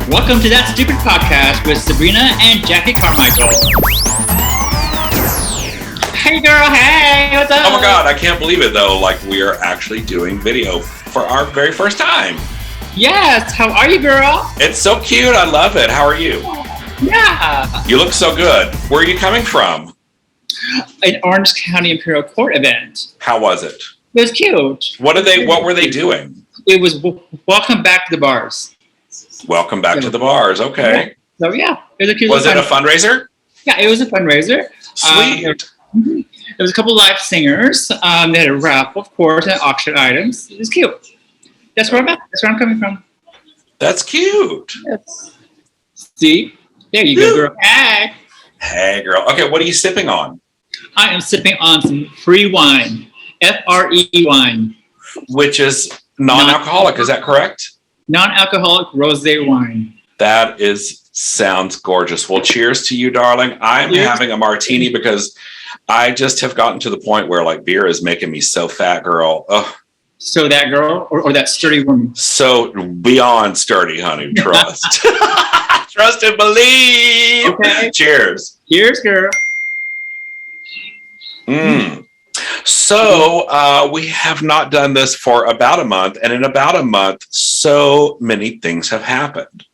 Welcome to That Stupid Podcast with Sabreena and Jacki Karmichael. Hey girl, hey, what's up? Oh my God, I can't believe it though. Like we are actually doing video for our very first time. Yes, how are you, girl? It's so cute, I love it. How are you? Yeah. You look so good. Where are you coming from? An Orange County Imperial Court event. How was it? It was cute. What were they doing? It was welcome back to the bars. Welcome back to the bars, okay. So yeah, it was a cute. Was it a fundraiser? Yeah, it was a fundraiser. Sweet. There was a couple live singers. They had a raffle, of course, and auction items. It was cute. That's where I'm at. That's where I'm coming from. That's cute. Yes. See? There you go, girl. Hey. Hey, girl. Okay, what are you sipping on? I am sipping on some free wine. FRE wine. Which is non-alcoholic, is that correct? Non-alcoholic rosé wine. That sounds gorgeous. Well, cheers to you, darling. I'm having a martini because I just have gotten to the point where like beer is making me so fat, girl. Ugh. So that girl or that sturdy woman? So beyond sturdy, honey. Trust. Trust and believe. Okay. Cheers. Cheers, girl. So we have not done this for about a month, and in about a month, so many things have happened.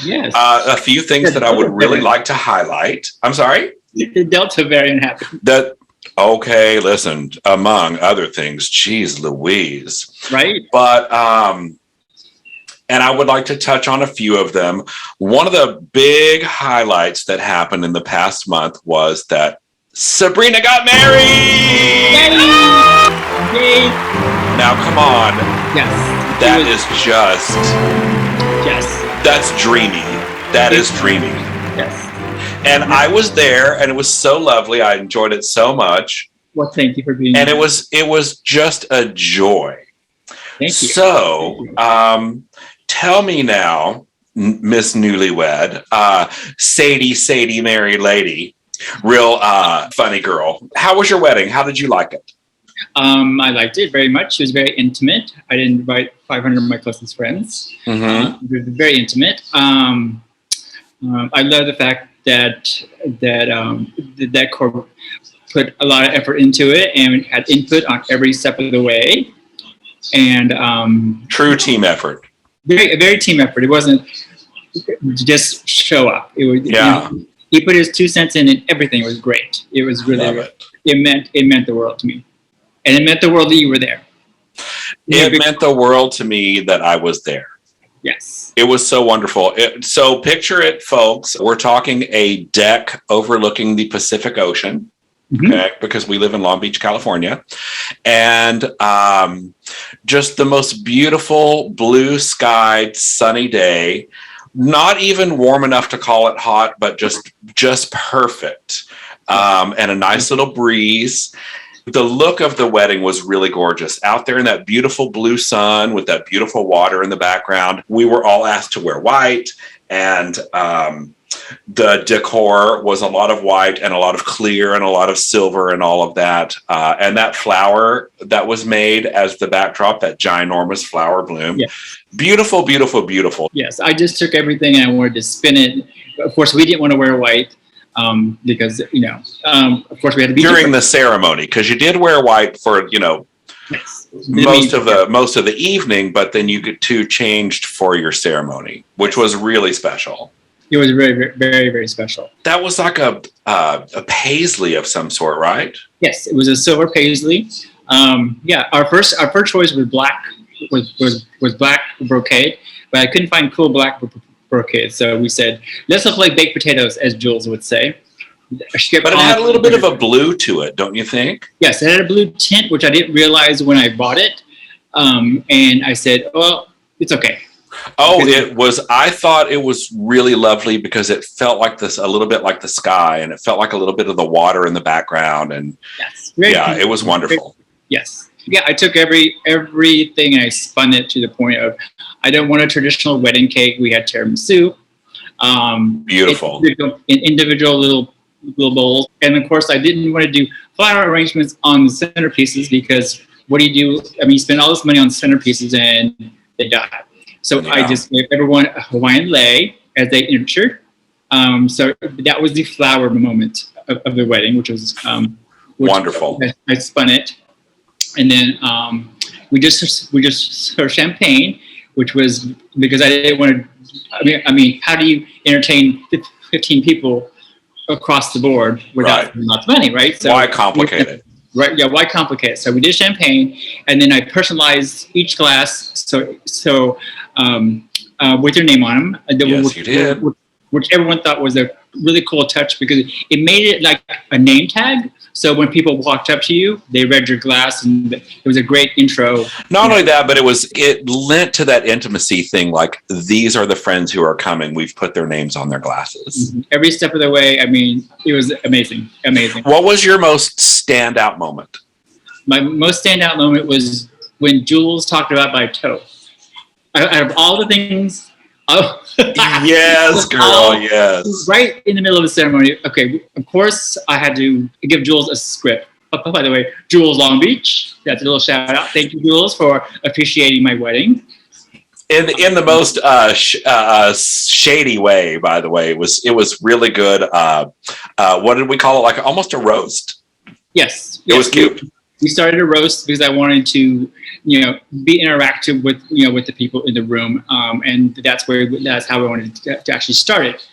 Yes. A few things that I would really like to highlight. I'm sorry? The Delta variant happened. Okay, listen, among other things, geez Louise. Right. But, and I would like to touch on a few of them. One of the big highlights that happened in the past month was that Sabreena got married! Yay! Now, come on. Yes. That is just... Yes. That's dreamy. That is dreamy. Yes. And I was there, and it was so lovely. I enjoyed it so much. Well, thank you for being here. And here. it was just a joy. Thank you. So, tell me now, Miss Newlywed, Sadie, married lady, real funny girl. How was your wedding? How did you like it? I liked it very much. It was very intimate. I didn't invite 500 of my closest friends. It was very intimate. I love the fact that corp put a lot of effort into it and had input on every step of the way. And true team effort. Very team effort. It wasn't just show up. It was he put his 2 cents in, and everything was great. It was really it meant the world to me, and it meant the world that you were there. It meant the world to me that I was there. Yes. It was so wonderful. So picture it, folks. We're talking a deck overlooking the Pacific Ocean, okay, because we live in Long Beach, California. And just the most beautiful blue-skied, sunny day. Not even warm enough to call it hot, but just perfect. And a nice little breeze. The look of the wedding was really gorgeous. Out there in that beautiful blue sun with that beautiful water in the background. We were all asked to wear white, and the decor was a lot of white and a lot of clear and a lot of silver and all of that. And that flower that was made as the backdrop, that ginormous flower bloom. Yes. Beautiful, beautiful, beautiful. Yes, I just took everything and I wanted to spin it. Of course, we didn't want to wear white. Because of course we had to be during the ceremony, because you did wear white for most of the evening, but then you get changed for your ceremony, which was really special. It was very, very, very, very special. That was like a paisley of some sort, right? Yes, it was a silver paisley. Our first choice was black, was black brocade, but I couldn't find cool black brocade, so we said, let's look like baked potatoes, as Jules would say. But it had a little bit of a blue to it, don't you think? Yes, it had a blue tint, which I didn't realize when I bought it. And I said, well, it's okay. Oh, it was, I thought it was really lovely because it felt like this, a little bit like the sky, and it felt like a little bit of the water in the background. And it was wonderful. Yes. Yeah, I took everything and I spun it to the point of, I don't want a traditional wedding cake. We had tiramisu. Beautiful. Individual little bowls. And of course, I didn't want to do flower arrangements on the centerpieces because what do? I mean, you spend all this money on centerpieces and they die. So I just gave everyone a Hawaiian lei as they entered. So that was the flower moment of the wedding, which was wonderful. I spun it, and then we just served champagne, which was because I didn't want to. I mean, how do you entertain 15 people across the board without lots of money, right? So why complicate it? Right? Yeah, why complicate it? So we did champagne, and then I personalized each glass. So with your name on them. Yes, you did. Which everyone thought was a really cool touch because it made it like a name tag. So when people walked up to you, they read your glass, and it was a great intro. Not only that, but it lent to that intimacy thing. Like, these are the friends who are coming. We've put their names on their glasses. Mm-hmm. Every step of the way. I mean, it was amazing. Amazing. What was your most standout moment? My most standout moment was when Jules talked about my toe. Out of all the things. Oh, yes, girl, yes. Right in the middle of the ceremony. Okay, of course, I had to give Jules a script. Oh, by the way, Jules Long Beach. That's a little shout out. Thank you, Jules, for officiating my wedding. In the most shady way, by the way. It was really good. What did we call it? Like almost a roast. Yes. It was cute. We started a roast because I wanted to, be interactive with, with the people in the room, and that's how I wanted to actually start it.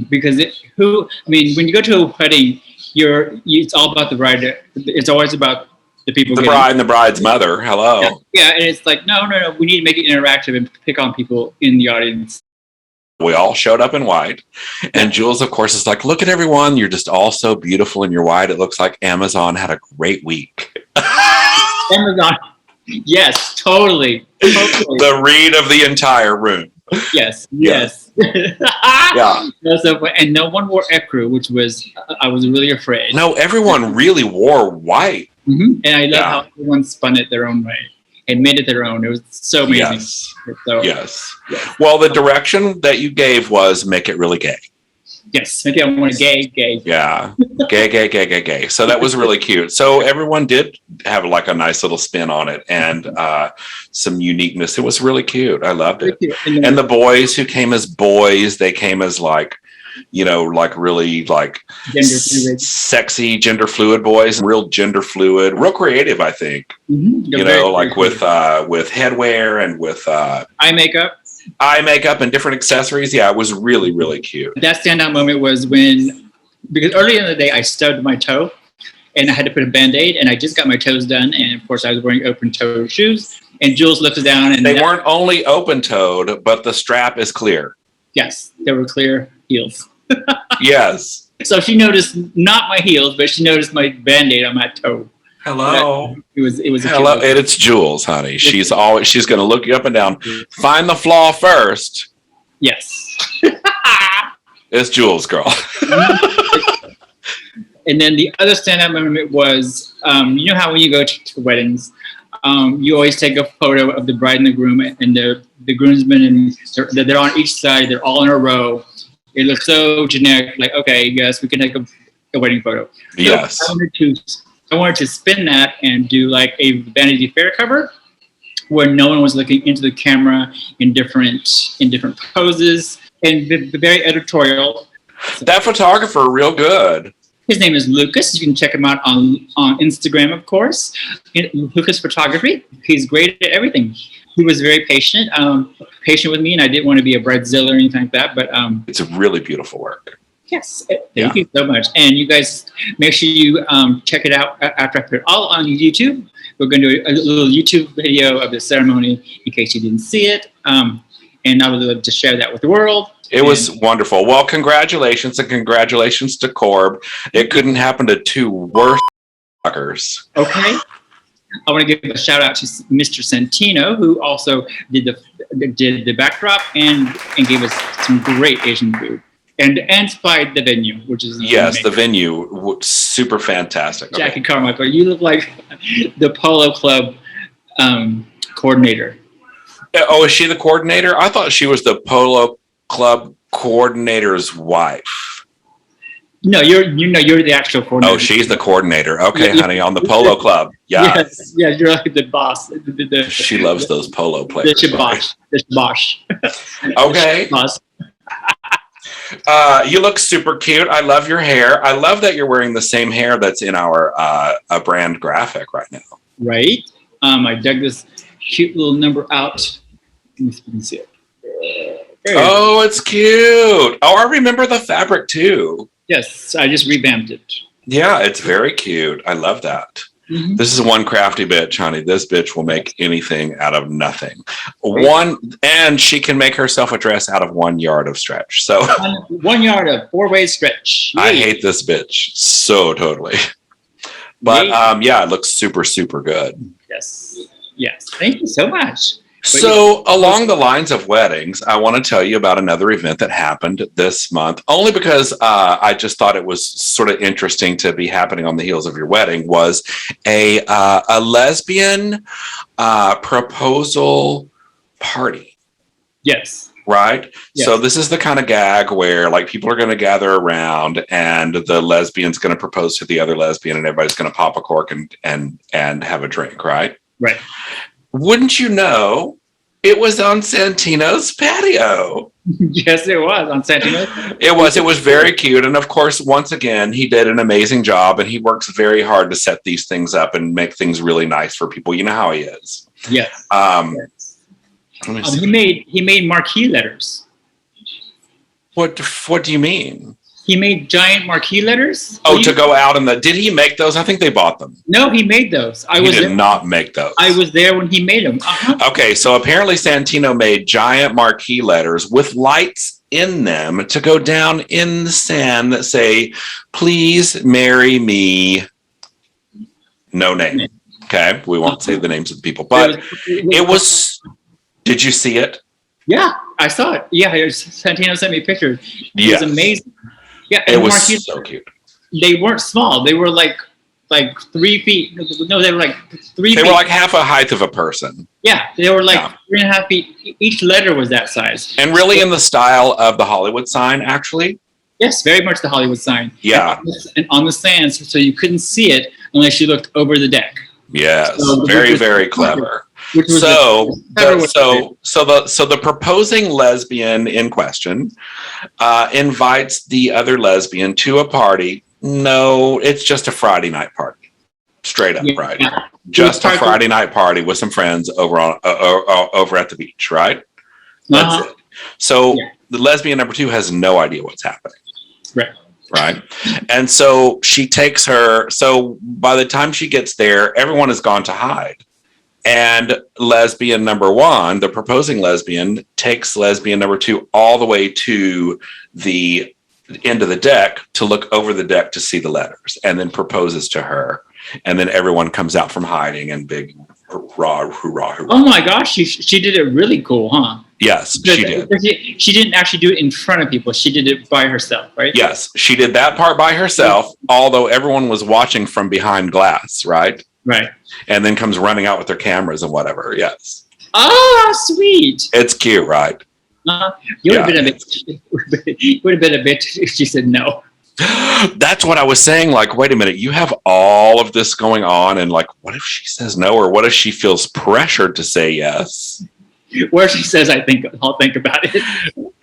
Because when you go to a wedding, it's all about the bride. It's always about the people. The bride and the bride's mother. Hello. Yeah, and it's like no. We need to make it interactive and pick on people in the audience. We all showed up in white, and Jules, of course, is like, "Look at everyone! You're just all so beautiful in your white. It looks like Amazon had a great week." Amazon, yes, totally. The read of the entire room. Yes. Yeah. So, and no one wore ecru, which was I was really afraid. No, everyone really wore white, and I love how everyone spun it their own way and made it their own. It was so amazing. Yes. Yes. Well, the direction that you gave was make it really gay. Yes. Maybe I want to gay. Yeah. Gay. So that was really cute. So everyone did have like a nice little spin on it and some uniqueness. It was really cute. I loved it. And the boys who came as boys, they came as like, like really like sexy gender fluid boys, real gender fluid, real creative, I think. Mm-hmm. Like with headwear and with eye makeup and different accessories. Yeah, it was really, really cute. That standout moment was because earlier in the day I stubbed my toe and I had to put a Band-Aid, and I just got my toes done, and of course I was wearing open-toed shoes, and Jules looks down and they weren't only open-toed, but the strap is clear. Yes, they were clear heels. Yes. So she noticed not my heels, but she noticed my Band-Aid on my toe. Hello. It was hello, and it's Jules, honey. She's going to look you up and down. Find the flaw first. Yes. It's Jules, girl. And then the other stand-up moment was, how when you go to weddings, you always take a photo of the bride and the groom and the groomsmen, and they're on each side. They're all in a row. It looks so generic. Like, okay, yes, we can take a wedding photo. Yes. So I wanted to spin that and do like a Vanity Fair cover where no one was looking into the camera in different poses and very editorial. That photographer, real good. His name is Lucas. You can check him out on Instagram, of course. Lucas Photography. He's great at everything. He was very patient with me, and I didn't want to be a bridezilla or anything like that. But it's a really beautiful work. Yes, thank you so much. And you guys, make sure you check it out after I put it all on YouTube. We're going to do a little YouTube video of the ceremony in case you didn't see it. And I would love to share that with the world. It was wonderful. Well, congratulations, and congratulations to Corb. It couldn't happen to two worse fuckers. Okay. I want to give a shout out to Mr. Santino, who also did the backdrop and gave us some great Asian food. And supplied the venue, which is yes, amazing. The venue, super fantastic. Jacki Karmichael, you look like the Polo Club coordinator. Oh, is she the coordinator? I thought she was the Polo Club coordinator's wife. No, you're the actual coordinator. Oh, she's the coordinator. Okay, Yeah, honey, on the polo club. Yeah. Yes, yeah, you're like the boss. She loves those polo players. The shabash. The shabash. Okay. You look super cute. I love your hair. I love that you're wearing the same hair that's in our brand graphic right now. Right. I dug this cute little number out. Let me see it. Oh, it's cute. Oh, I remember the fabric too. Yes, I just revamped it. Yeah, it's very cute. I love that. Mm-hmm. This is one crafty bitch, honey. This bitch will make anything out of nothing. And she can make herself a dress out of 1 yard of stretch. So 1 yard of 4-way stretch. Yay. I hate this bitch so totally. But yeah, it looks super, super good. Yes. Yes. Thank you so much. So along the lines of weddings, I want to tell you about another event that happened this month, only because I just thought it was sort of interesting to be happening on the heels of your wedding, was a lesbian proposal party. Yes. Right? Yes. So this is the kind of gag where like people are going to gather around and the lesbian's going to propose to the other lesbian and everybody's going to pop a cork and have a drink, right? Right. Wouldn't you know, it was on Santino's patio. Yes, it was on Santino. It was very cute. And of course, once again, he did an amazing job and he works very hard to set these things up and make things really nice for people. You know how he is. Yes. Yes. He made marquee letters. What do you mean? He made giant marquee letters. Oh, to go out did he make those? I think they bought them. No, he made those. He did not make those. I was there when he made them. Uh-huh. Okay, so apparently Santino made giant marquee letters with lights in them to go down in the sand that say, "Please marry me." No name. Okay, we won't say the names of the people, but it was. Did you see it? Yeah, I saw it. Yeah, Santino sent me pictures. It was amazing. Yeah, it was so cute. They weren't small. They were like 3 feet. No, they were like 3 feet. They were like half a height of a person. Yeah, they were like 3.5 feet. Each letter was that size. And really in the style of the Hollywood sign, actually. Yes, very much the Hollywood sign. Yeah. And on the sands, so you couldn't see it unless you looked over the deck. Yes, so, very, very clever. So the proposing lesbian in question invites the other lesbian to a party. No, it's just a Friday night party. Straight up, right? Just a Friday night party with some friends over at the beach, right? That's it. So the lesbian number 2 has no idea what's happening. Right. And so she takes her. So by the time she gets there, everyone has gone to hide. And lesbian number 1, the proposing lesbian, takes lesbian number 2 all the way to the end of the deck to look over the deck to see the letters and then proposes to her. And then everyone comes out from hiding and big hurrah, hurrah, hurrah. Oh my gosh, she did it really cool, huh? Yes, she did. She didn't actually do it in front of people. She did it by herself, right? Yes, she did that part by herself, although everyone was watching from behind glass, right? Right. And then comes running out with their cameras and whatever, yes. Oh, sweet. It's cute, right? You would have been a bitch if she said no. That's what I was saying. Like, wait a minute, you have all of this going on, and like, what if she says no, or what if she feels pressured to say yes? Or she says, I'll think about it.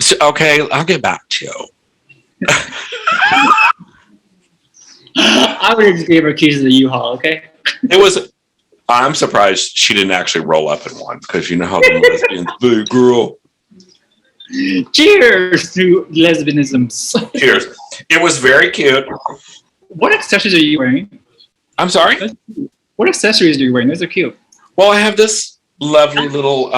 So, okay, I'll get back to you. I would have just gave her keys to the U-Haul, okay? I'm surprised she didn't actually roll up in one, because you know how the lesbians do, girl. Cheers to lesbianisms. Cheers. It was very cute. What accessories are you wearing? I'm sorry? What accessories are you wearing? Those are cute. Well, I have this lovely little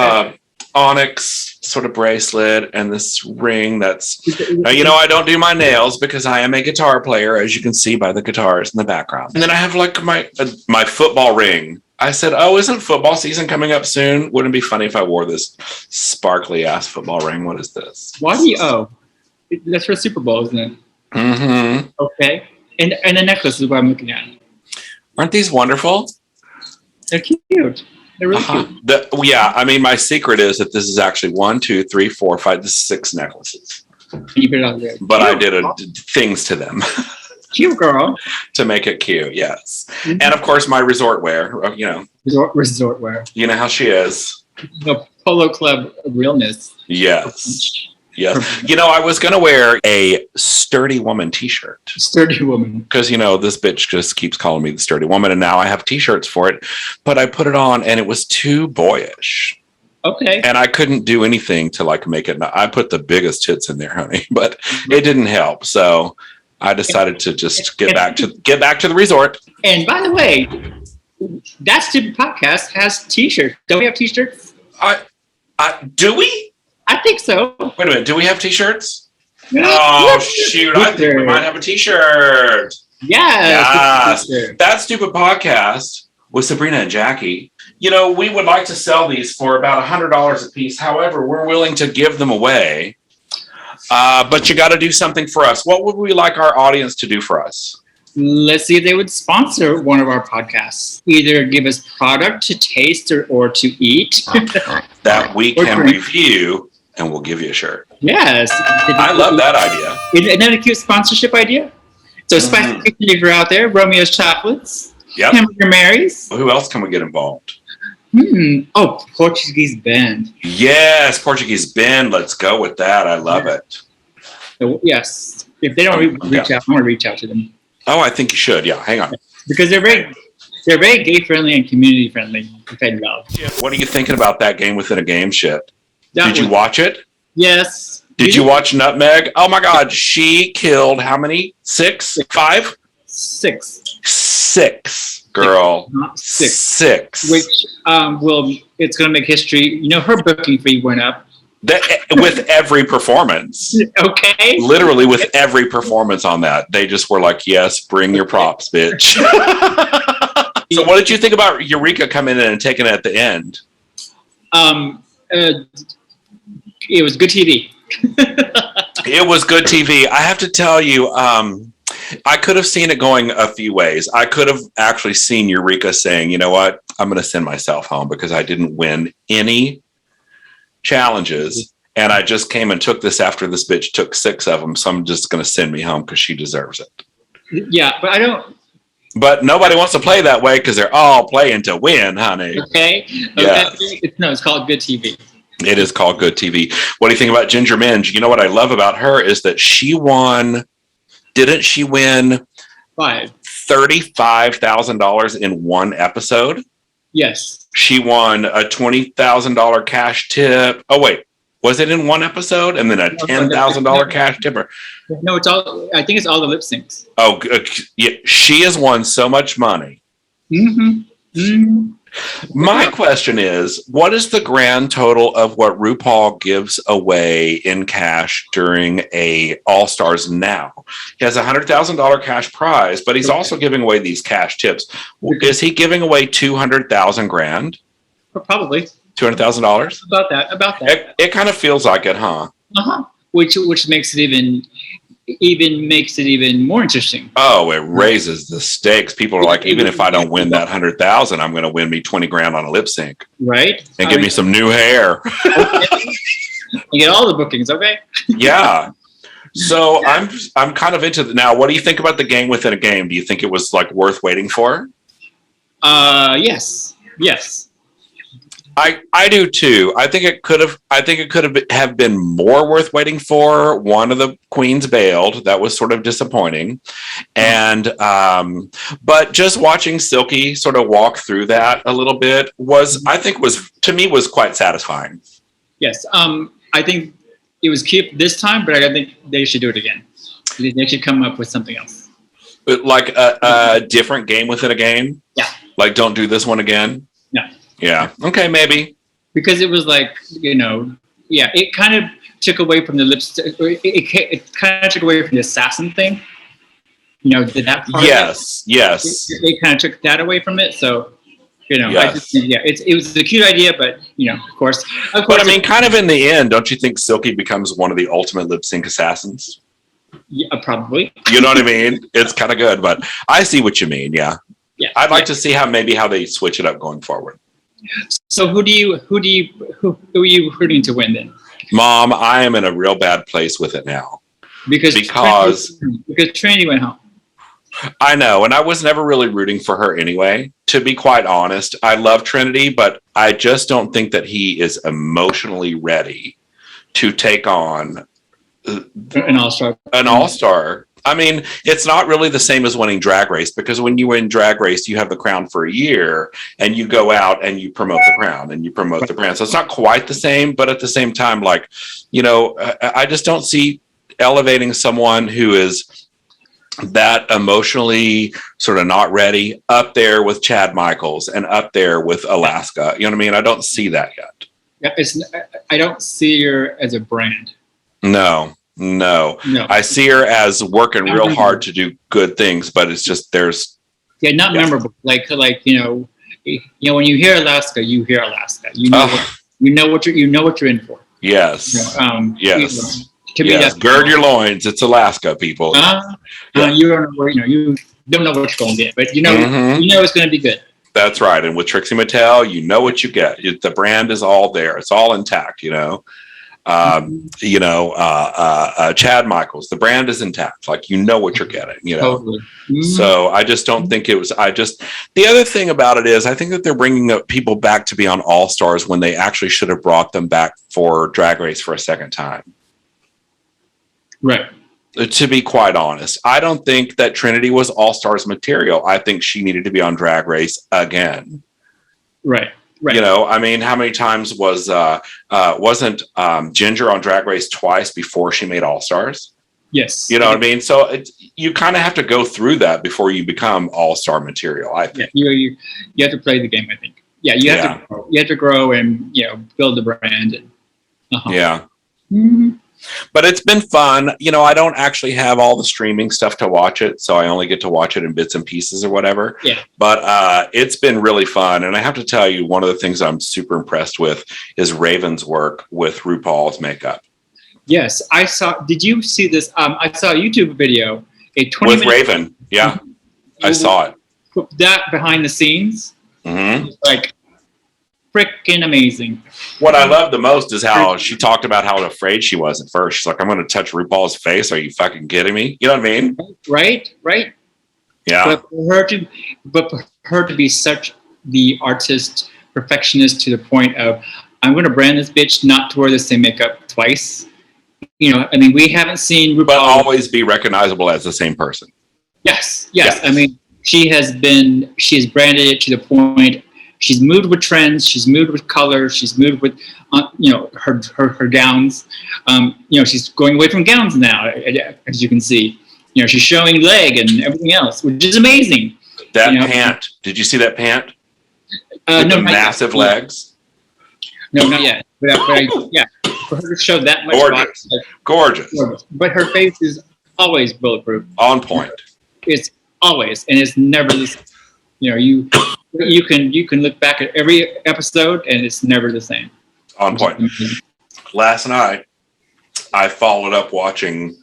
onyx sort of bracelet and this ring that's, I don't do my nails because I am a guitar player, as you can see by the guitars in the background. And then I have like my football ring. I said, oh, isn't football season coming up soon? Wouldn't it be funny if I wore this sparkly ass football ring? What is this? Why do you, that's for the Super Bowl, isn't it? Mm-hmm. Okay. And the necklace is what I'm looking at. Aren't these wonderful? They're cute. They're really cute. My secret is that this is actually 1, 2, 3, 4, 5, this is 6 necklaces. You put it on there. But I did things to them. Cute girl. To make it cute, yes. Mm-hmm. And of course, my resort wear, Resort wear. You know how she is. The Polo Club realness. Yes. Yes. I was going to wear a Sturdy Woman t-shirt. Sturdy Woman. Because, this bitch just keeps calling me the Sturdy Woman. And now I have t-shirts for it. But I put it on and it was too boyish. Okay. And I couldn't do anything to make it. I put the biggest tits in there, honey. But it didn't help. So I decided to just get back to the resort. And by the way, That Stupid Podcast has t-shirts. Don't we have t-shirts? Do we? I think so. Wait a minute. Do we have t-shirts? Yeah. Oh, shoot. I think we might have a t-shirt. Yes. That Stupid Podcast with Sabreena and Jacki. We would like to sell these for about $100 a piece. However, we're willing to give them away. But you got to do something for us. What would we like our audience to do for us? Let's see if they would sponsor one of our podcasts. Either give us product to taste or to eat. That we can review, and we'll give you a shirt. Yes. I love that idea. Isn't that a cute sponsorship idea? So Spicy Kitchen, if you're out there, Romeo's Chocolates, Hamburger Mary's. Who else can we get involved? Oh, Portuguese Bend. Yes, Portuguese Bend. Let's go with that. I love it. So, yes. If they don't reach out, I'm going to reach out to them. Oh, I think you should. Yeah, hang on. Because they're very gay friendly and community friendly. What are you thinking about that Game Within a Game shit? Did you watch it? Yes. Did you watch Nutmeg? Oh my God, she killed how many? 6? 5? 6. 6, girl. Not 6. 6. Which it's going to make history. Her booking fee went up. With every performance. Okay. Literally with every performance on that. They just were like, yes, bring your props, bitch. So what did you think about Eureka coming in and taking it at the end? It was good TV. It was good TV. I have to tell you, I could have seen it going a few ways. I could have actually seen Eureka saying, you know what, I'm going to send myself home because I didn't win any challenges. And I just came and took this after this bitch took 6 of them. So I'm just going to send me home because she deserves it. Yeah, but I don't. But nobody wants to play that way because they're all playing to win, honey. Okay. Yes. It's called good TV. It is called good TV. What do you think about Ginger Minge? You know what I love about her is that she won. Didn't she win $35,000 in one episode? Yes. She won a $20,000 cash tip. Oh, wait. Was it in one episode? And then a $10,000 cash tip? No, it's all. I think it's all the lip syncs. Oh, yeah. She has won so much money. Mm-hmm. Mm-hmm. My question is, what is the grand total of what RuPaul gives away in cash during a All-Stars now? He has a $100,000 cash prize, but he's also giving away these cash tips. Is he giving away $200,000 grand? Probably. $200,000? About that. It kind of feels like it, huh? Uh-huh. Which makes it even more interesting. Oh, it raises the stakes. People are like, even if I don't win that 100,000, I'm going to win me 20 grand on a lip sync, right? And give me some new hair. You get all the bookings, okay? Yeah. So I'm kind of into now. What do you think about the Game Within a Game? Do you think it was like worth waiting for? Yes. I do too. I think it could have been more worth waiting for. One of the queens bailed. That was sort of disappointing. And but just watching Silky sort of walk through that a little bit was quite satisfying. Yes. I think it was cute this time, but I think they should do it again. They should come up with something else. Like a different Game Within a Game? Yeah. Like, don't do this one again? No. Yeah. Okay, maybe. Because it was like, it kind of took away from the lipstick. It kind of took away from the assassin thing. That part. Yes. They kind of took that away from it. So, yes. It was a cute idea, but of course. But I mean, kind of in the end, don't you think Silky becomes one of the ultimate lip sync assassins? Yeah, probably. You know what I mean? It's kind of good, but I see what you mean. Yeah. Yeah. I'd like to see how they switch it up going forward. So who are you rooting to win then? Mom, I am in a real bad place with it now. Because Trinity went home. I know, and I was never really rooting for her anyway. To be quite honest, I love Trinity, but I just don't think that he is emotionally ready to take on an all-star. An all-star. I mean, it's not really the same as winning Drag Race, because when you win Drag Race, you have the crown for a year and you go out and you promote the crown and you promote the brand. So it's not quite the same, but at the same time, like, you know, I just don't see elevating someone who is that emotionally sort of not ready up there with Chad Michaels and up there with Alaska. You know what I mean? I don't see that yet. Yeah, I don't see her as a brand. No. I see her as working real hard to do good things, but it's just not memorable. Like you know when you hear Alaska, you hear Alaska. You know what you're in for. Yes. Yes. Yes. Gird your loins. It's Alaska, people. You don't know where you don't know what you're going to get, but you know it's going to be good. That's right. And with Trixie Mattel, you know what you get. The brand is all there. It's all intact. Chad Michaels, the brand is intact. Like, you know what you're getting. Totally. So I just don't think it was. The other thing about it is, I think that they're bringing up people back to be on All Stars when they actually should have brought them back for Drag Race for a second time. Right. To be quite honest, I don't think that Trinity was All-Stars material. I think she needed to be on Drag Race again. Right. Right. I mean, how many times wasn't Ginger on Drag Race twice before she made All-Stars? Yes. You know what I mean? So you kind of have to go through that before you become All-Star material, I think. Yeah, you have to play the game, I think. Yeah, you have to grow and, build the brand. And, Yeah. Mm-hmm. But it's been fun. I don't actually have all the streaming stuff to watch it, so I only get to watch it in bits and pieces or whatever. Yeah. But it's been really fun. And I have to tell you, one of the things I'm super impressed with is Raven's work with RuPaul's makeup. Yes, I saw. Did you see this? I saw a YouTube video, a 20 with Raven. Yeah, I saw it. That behind the scenes, like freaking amazing. What I love the most is how she talked about how afraid she was at first. She's like, "I'm going to touch RuPaul's face. Are you fucking kidding me?" You know what I mean? Right. Yeah. But for her to be such the artist perfectionist to the point of, I'm going to brand this bitch not to wear the same makeup twice. I mean, we haven't seen RuPaul, but always be recognizable as the same person. Yes. I mean, she has branded it to the point. She's moved with trends. She's moved with colors. She's moved with, her gowns. She's going away from gowns now, as you can see. She's showing leg and everything else, which is amazing. That pant. Did you see that pant? With the massive legs? No, not yet. But yeah, for her to show that much body, gorgeous. But her face is always bulletproof. On point. It's always, and it's never this. You can look back at every episode and it's never the same. On point. Last night, I followed up watching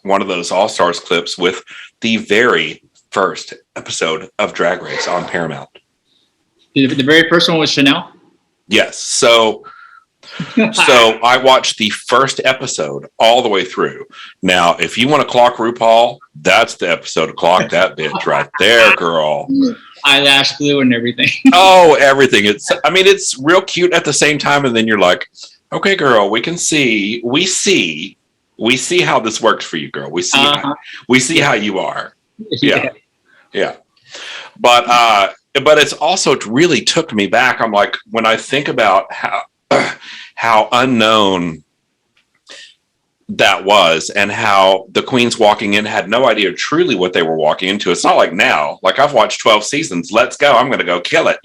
one of those All-Stars clips with the very first episode of Drag Race on Paramount. The very first one was Chanel? Yes. So I watched the first episode all the way through. Now, if you want to clock RuPaul, that's the episode to clock that bitch right there, girl. Eyelash glue and everything. Oh, everything. It's real cute at the same time. And then you're like, okay, girl, we see how this works for you, girl. We see how you are. Yeah. But it's also, it really took me back. I'm like, when I think about how unknown that was and how the queens walking in had no idea truly what they were walking into. It's not like now, like I've watched 12 seasons. Let's go. I'm going to go kill it.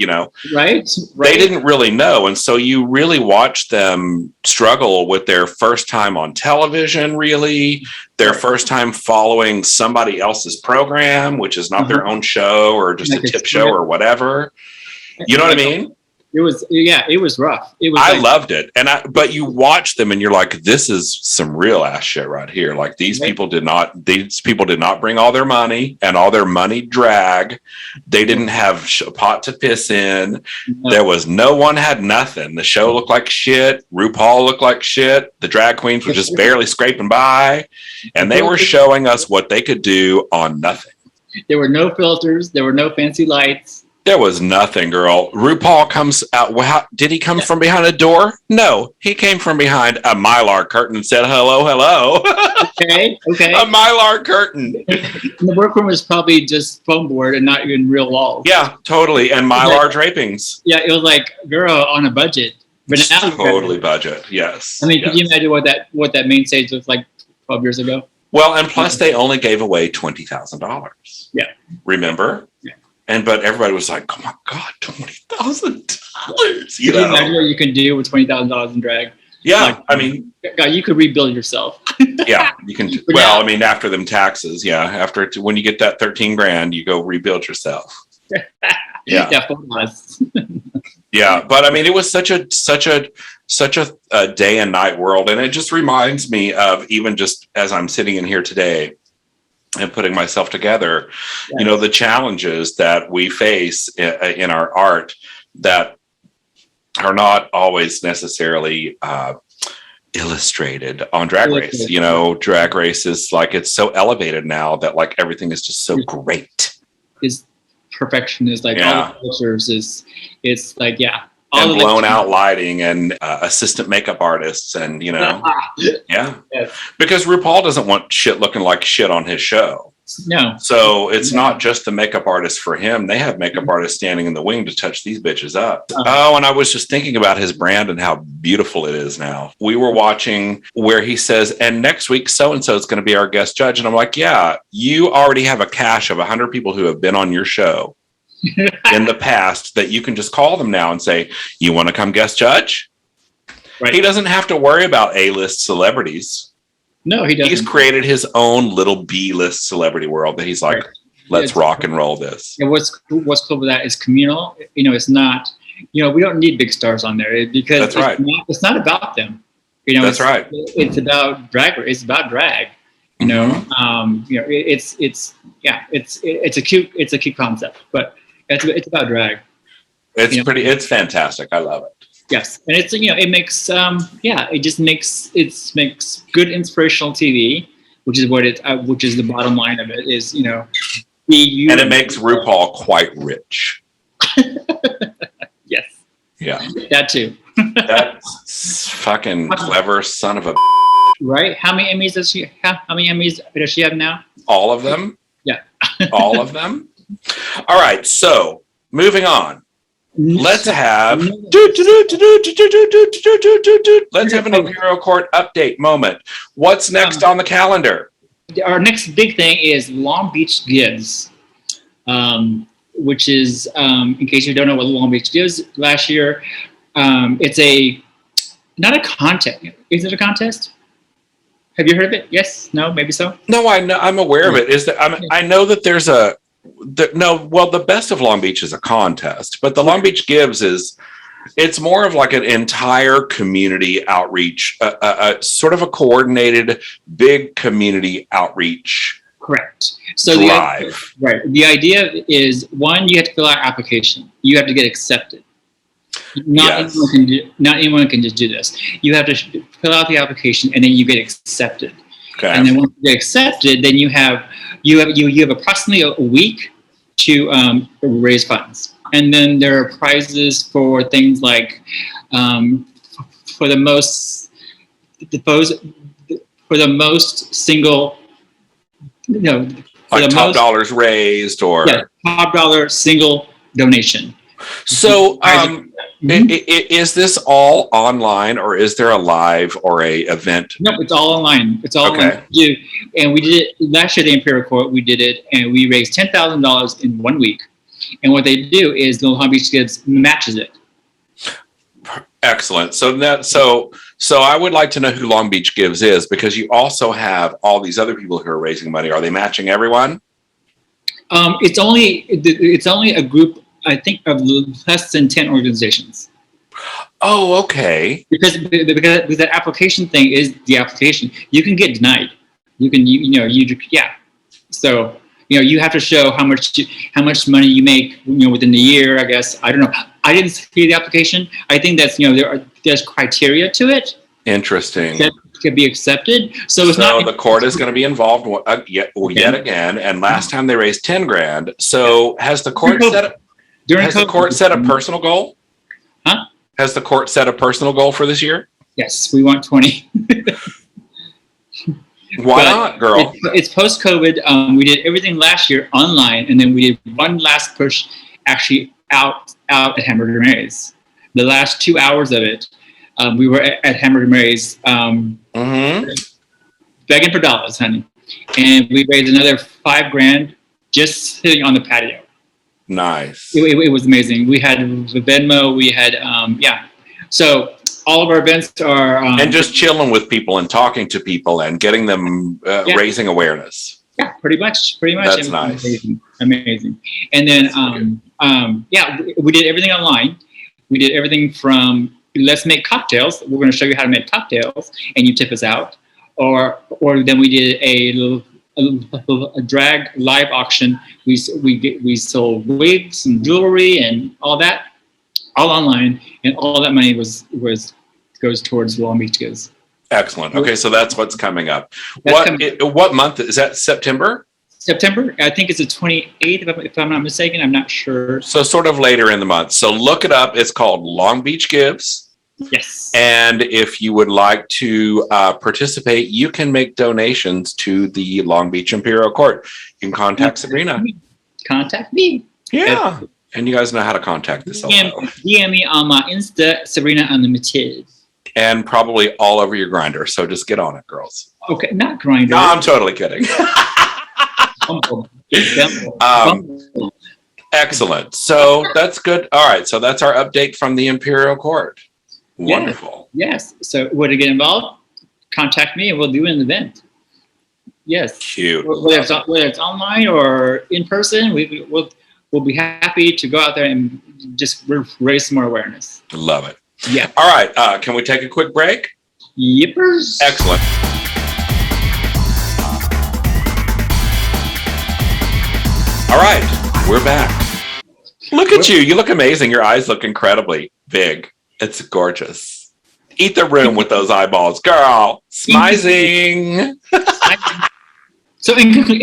Right. They didn't really know. And so you really watch them struggle with their first time on television, really their first time following somebody else's program, which is not their own show or just a tip show or whatever. You know what I mean? It was rough. It was. I loved it, but you watch them and you're like, this is some real ass shit right here. Like these people did not bring all their money and all their money drag. They didn't have a pot to piss in. No. There was no one had nothing. The show looked like shit. RuPaul looked like shit. The drag queens were just barely scraping by, and they were showing us what they could do on nothing. There were no filters. There were no fancy lights. There was nothing, girl. RuPaul comes out. Well, did he come from behind a door? No, he came from behind a Mylar curtain and said, hello, hello. Okay. A Mylar curtain. The workroom was probably just foam board and not even real walls. Yeah, totally. And Mylar drapings. Yeah, it was like, girl, on a budget. But now totally budget, yes. I mean, Can you imagine what that main stage was like 12 years ago? Well, and plus they only gave away $20,000. Yeah. Remember? Yeah. But everybody was like, oh my God, $20,000. You know? Imagine what you can do with $20,000 in drag. Yeah. Like, I mean, God, you could rebuild yourself. Yeah, you can. Well, I mean, after them taxes, yeah. When you get that 13 grand, you go rebuild yourself. Yeah. Yeah. But I mean, it was such a day and night world. And it just reminds me of, even just as I'm sitting in here today and putting myself together, you know, the challenges that we face in our art that are not always necessarily illustrated on Drag Race. You know, Drag Race is like, it's so elevated now that like everything is just so great. Is perfection is like all the pictures it's like, yeah. And blown out lighting and assistant makeup artists and, you know, yeah. Yes. Because RuPaul doesn't want shit looking like shit on his show. No. So it's not just the makeup artist for him. They have makeup artists standing in the wing to touch these bitches up. Oh, and I was just thinking about his brand and how beautiful it is now. We were watching where he says, and next week, so-and-so is going to be our guest judge. And I'm like, yeah, you already have a cache of 100 people who have been on your show in the past that you can just call them now and say, you want to come guest judge? Right. He doesn't have to worry about A-list celebrities. No, he doesn't. He's created his own little B-list celebrity world that he's like, let's rock and roll this. And what's cool with that is communal. You know, it's not, you know, we don't need big stars on there because it's not about them. You know, that's right. It's about drag. It's about drag. You know, you know, it's a cute concept, but it's about drag. It's pretty. It's fantastic. I love it. Yes, and it's, you know, it makes it makes good inspirational TV, which is which is the bottom line of it is, you know, and it makes RuPaul quite rich. Yes. Yeah. That too. That's fucking clever son of a. Right? How many Emmys does she have? How many Emmys does she have now? All of them. Yeah. All of them. All right. So moving on. Let's have an Imperial Court update moment. What's next on the calendar? Our next big thing is Long Beach Gives, which is, in case you don't know what Long Beach Gives, last year, it's not a contest. Is it a contest? Have you heard of it? Yes? No? Maybe so? No, I'm aware of it. I know that there's the Best of Long Beach is a contest, but the Long Beach Gives it's more of like an entire community outreach, sort of a coordinated big community outreach. Correct. So drive. The idea is, one, you have to fill out an application. You have to get accepted. Not anyone can just do this. You have to fill out the application and then you get accepted. Okay. And then once you get accepted, then you have approximately a week to raise funds, and then there are prizes for things like for the most single, you know, like top dollars raised or top dollar single donation. So is this all online, or is there a live or a event? No, it's all online. It's all online. And we did it last year at the Imperial Court. We did it, and we raised $10,000 in 1 week. And what they do is the Long Beach Gives matches it. Excellent. So I would like to know who Long Beach Gives is, because you also have all these other people who are raising money. Are they matching everyone? It's only a group I think, of less than 10 organizations. Oh, okay. Because the application thing is the application. You can get denied. Yeah. So you have to show how much money you make within the year. I guess I don't know. I didn't see the application. I think that's there's criteria to it. Interesting. That could be accepted. So it's not. The court is going to be involved yet again. And last time they raised $10,000. So has the court the court set a personal goal? Huh? Has the court set a personal goal for this year? Yes, we want 20. Why not, girl? It's post-COVID. We did everything last year online, and then we did one last push actually out at Hamburger Mary's. The last 2 hours of it, we were at Hamburger Mary's begging for dollars, honey. And we raised another $5,000 just sitting on the patio. Nice. It was amazing. We had the Venmo. We had, So all of our events are... and just chilling with people and talking to people and getting them raising awareness. Yeah, pretty much. That's nice. Amazing. And then, we did everything online. We did everything from let's make cocktails. We're going to show you how to make cocktails, and you tip us out. Or then we did a drag live auction. We sold wigs and jewelry and all that, all online, and all that money goes towards Long Beach Gives. Excellent. Okay, so that's what's coming up. What month is that? September? September. I think it's the 28th, if I'm not mistaken. I'm not sure. So sort of later in the month. So look it up. It's called Long Beach Gives. Yes. And if you would like to participate, you can make donations to the Long Beach Imperial Court. You can contact Sabreena. Contact me. Yeah. And you guys know how to contact this. DM me on my Insta, Sabreena Unlimited. And probably all over your grinder. So just get on it, girls. Okay, not grinder. No, I'm totally kidding. Excellent. So that's good. All right. So that's our update from the Imperial Court. Wonderful. Yes. So to get involved, contact me and we'll do an event. Yes. Cute. Whether it's online or in person, we'll be happy to go out there and just raise some more awareness. Love it. Yeah. All right. Can we take a quick break? Yippers. Excellent. All right. We're back. Look at you. You look amazing. Your eyes look incredibly big. It's gorgeous. Eat the room with those eyeballs, girl. Smizing. So in conclusion,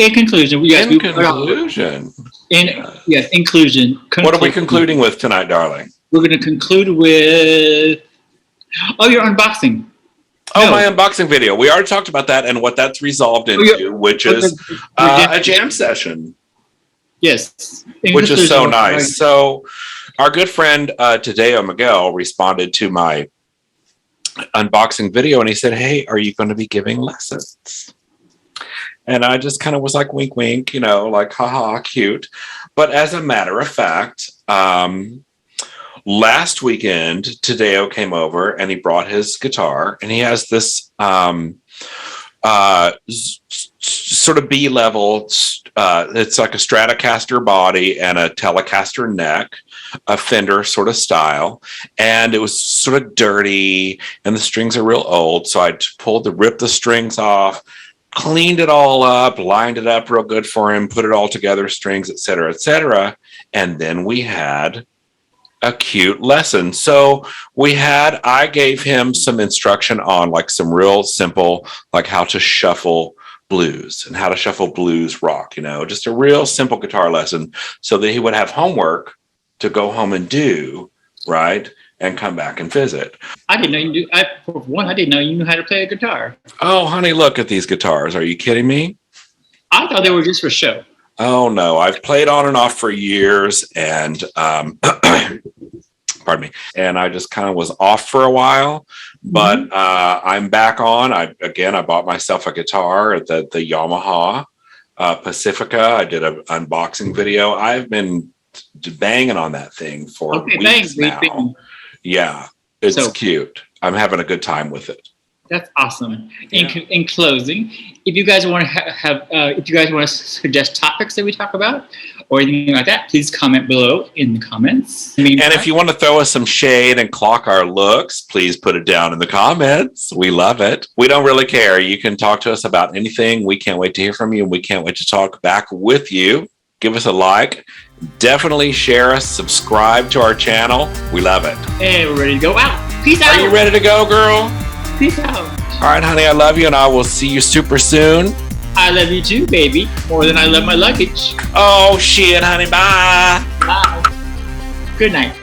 inclusion. What are we concluding with tonight, darling? We're going to conclude with your unboxing. My unboxing video. We already talked about that and what that's resolved into, which is a jam session. Yes. Which is so nice. So our good friend Tadeo Miguel responded to my unboxing video and he said, "Hey, are you going to be giving lessons?" And I just kind of was like, wink, wink, like, haha, cute. But as a matter of fact, last weekend, Tadeo came over and he brought his guitar and he has this sort of B-level, it's like a Stratocaster body and a Telecaster neck, a Fender sort of style. And it was sort of dirty and the strings are real old. So I ripped the strings off, cleaned it all up, lined it up real good for him, put it all together, strings, et cetera, et cetera. And then we had a cute lesson. So I gave him some instruction on like some real simple, like how to shuffle blues and how to shuffle blues rock, just a real simple guitar lesson so that he would have homework to go home and do, right? And come back and visit. I didn't know you knew. I didn't know you knew how to play a guitar. Oh, honey, look at these guitars. Are you kidding me? I thought they were just for show. Oh, no. I've played on and off for years and, pardon me. And I just kind of was off for a while, but I'm back on. I bought myself a guitar at the Yamaha Pacifica. I did an unboxing video. I've been banging on that thing for weeks now. Yeah, it's cute. I'm having a good time with it. That's awesome. Yeah. In closing, if you guys want to if you guys want to suggest topics that we talk about or anything like that, please comment below in the comments. And if you want to throw us some shade and clock our looks, please put it down in the comments. We love it. We don't really care. You can talk to us about anything. We can't wait to hear from you. We can't wait to talk back with you. Give us a like. Definitely share us. Subscribe to our channel. We love it. And we're ready to go out. Peace out. Are you ready to go, girl? Peace out. All right, honey, I love you, and I will see you super soon. I love you too, baby. More than I love my luggage. Oh, shit, honey. Bye. Bye. Good night.